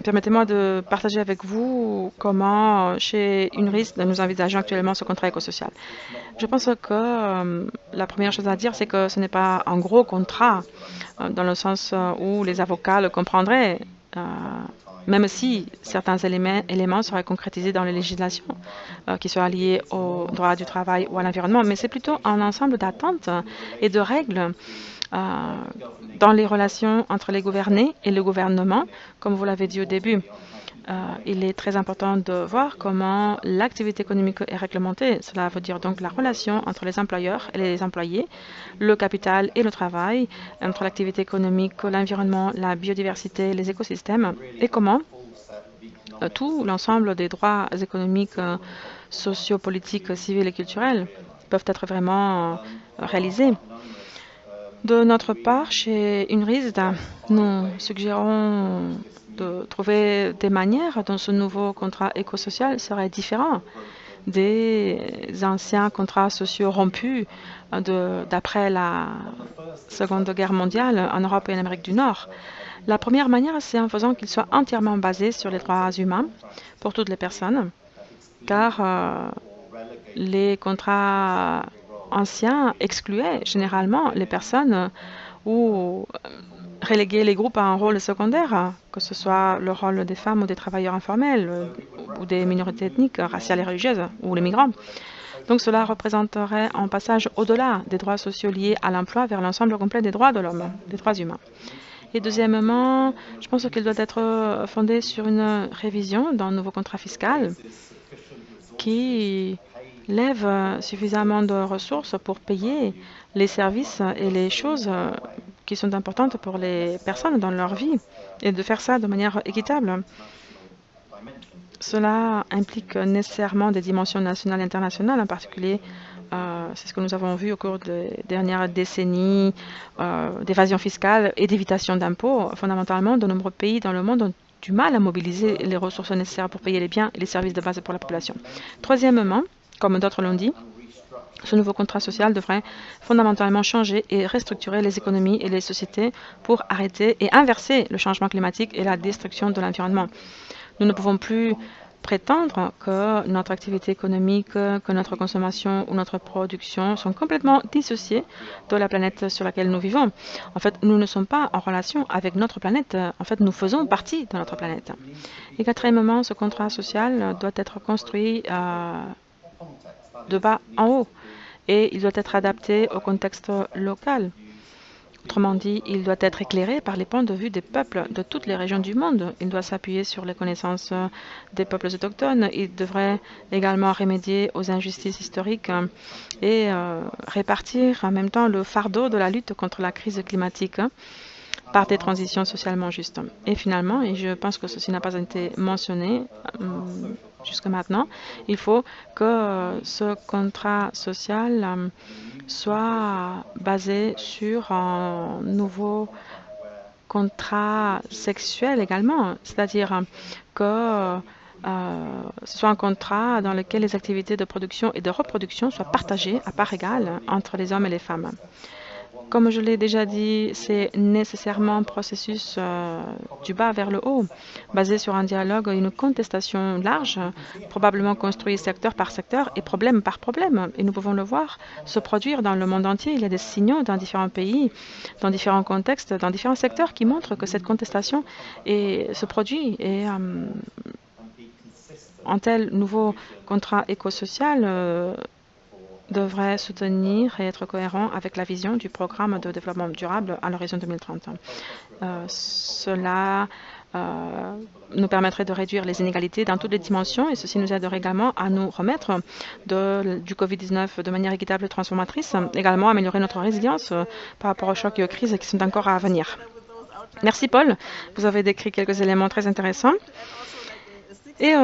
Permettez-moi de partager avec vous comment, chez UNRIS, nous envisageons actuellement ce contrat éco-social. Je pense que la première chose à dire, c'est que ce n'est pas un gros contrat, dans le sens où les avocats le comprendraient, même si certains éléments seraient concrétisés dans les législations qui seraient liées au droit du travail ou à l'environnement, mais c'est plutôt un ensemble d'attentes et de règles dans les relations entre les gouvernés et le gouvernement, comme vous l'avez dit au début. Il est très important de voir comment l'activité économique est réglementée. Cela veut dire donc la relation entre les employeurs et les employés, le capital et le travail, entre l'activité économique, l'environnement, la biodiversité, les écosystèmes, et comment tout l'ensemble des droits économiques, sociaux, politiques, civils et culturels peuvent être vraiment réalisés. De notre part, chez UNRISD, nous suggérons de trouver des manières dont ce nouveau contrat éco-social serait différent des anciens contrats sociaux rompus d'après la Seconde Guerre mondiale en Europe et en Amérique du Nord. La première manière, c'est en faisant qu'il soit entièrement basé sur les droits humains pour toutes les personnes, car les contrats anciens excluaient généralement les personnes ou reléguaient les groupes à un rôle secondaire, que ce soit le rôle des femmes ou des travailleurs informels ou des minorités ethniques, raciales et religieuses ou les migrants. Donc cela représenterait un passage au-delà des droits sociaux liés à l'emploi vers l'ensemble complet des droits de l'homme, des droits humains. Et deuxièmement, je pense qu'il doit être fondé sur une révision d'un nouveau contrat fiscal qui lève suffisamment de ressources pour payer les services et les choses qui sont importantes pour les personnes dans leur vie et de faire ça de manière équitable. Cela implique nécessairement des dimensions nationales et internationales, en particulier, c'est ce que nous avons vu au cours des dernières décennies d'évasion fiscale et d'évitation d'impôts. Fondamentalement, de nombreux pays dans le monde ont du mal à mobiliser les ressources nécessaires pour payer les biens et les services de base pour la population. Troisièmement, comme d'autres l'ont dit, ce nouveau contrat social devrait fondamentalement changer et restructurer les économies et les sociétés pour arrêter et inverser le changement climatique et la destruction de l'environnement. Nous ne pouvons plus prétendre que notre activité économique, que notre consommation ou notre production sont complètement dissociées de la planète sur laquelle nous vivons. En fait, nous ne sommes pas en relation avec notre planète. En fait, nous faisons partie de notre planète. Et quatrièmement, ce contrat social doit être construit de bas en haut et il doit être adapté au contexte local. Autrement dit, il doit être éclairé par les points de vue des peuples de toutes les régions du monde. Il doit s'appuyer sur les connaissances des peuples autochtones. Il devrait également remédier aux injustices historiques et répartir en même temps le fardeau de la lutte contre la crise climatique par des transitions socialement justes. Et finalement, et je pense que ceci n'a pas été mentionné jusqu'à maintenant, il faut que ce contrat social soit basé sur un nouveau contrat sexuel également, c'est-à-dire que ce soit un contrat dans lequel les activités de production et de reproduction soient partagées à part égale entre les hommes et les femmes. Comme je l'ai déjà dit, c'est nécessairement un processus du bas vers le haut, basé sur un dialogue et une contestation large, probablement construit secteur par secteur et problème par problème. Et nous pouvons le voir se produire dans le monde entier. Il y a des signaux dans différents pays, dans différents contextes, dans différents secteurs qui montrent que cette contestation se produit. Et un tel nouveau contrat éco-social devrait soutenir et être cohérent avec la vision du programme de développement durable à l'horizon 2030. Cela nous permettrait de réduire les inégalités dans toutes les dimensions et ceci nous aiderait également à nous remettre du Covid-19 de manière équitable et transformatrice, également améliorer notre résilience par rapport aux chocs et aux crises qui sont encore à venir. Merci Paul, vous avez décrit quelques éléments très intéressants. Et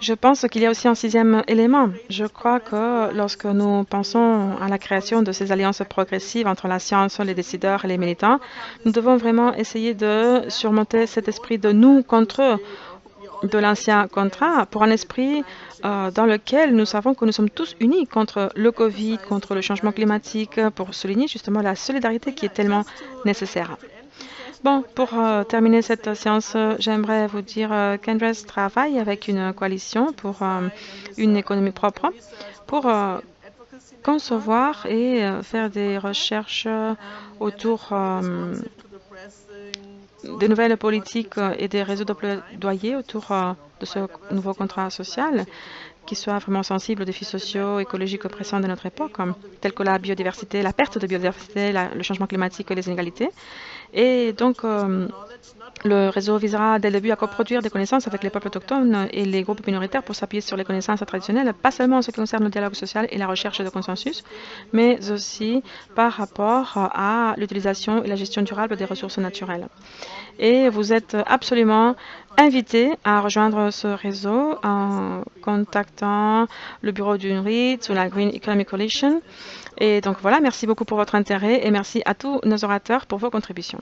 je pense qu'il y a aussi un sixième élément. Je crois que lorsque nous pensons à la création de ces alliances progressives entre la science, les décideurs et les militants, nous devons vraiment essayer de surmonter cet esprit de nous contre eux de l'ancien contrat pour un esprit dans lequel nous savons que nous sommes tous unis contre le Covid, contre le changement climatique, pour souligner justement la solidarité qui est tellement nécessaire. Bon, pour terminer cette séance, j'aimerais vous dire qu'Andres travaille avec une coalition pour une économie propre, pour concevoir et faire des recherches autour des nouvelles politiques et des réseaux de plaidoyer autour de ce nouveau contrat social qui soit vraiment sensible aux défis sociaux, écologiques pressants de notre époque, tels que la biodiversité, la perte de biodiversité, le changement climatique et les inégalités. Et donc, le réseau visera dès le début à coproduire des connaissances avec les peuples autochtones et les groupes minoritaires pour s'appuyer sur les connaissances traditionnelles, pas seulement en ce qui concerne le dialogue social et la recherche de consensus, mais aussi par rapport à l'utilisation et la gestion durable des ressources naturelles. Et vous êtes absolument invités à rejoindre ce réseau en contactant le bureau du NRIT ou la Green Economic Coalition. Et donc voilà, merci beaucoup pour votre intérêt et merci à tous nos orateurs pour vos contributions.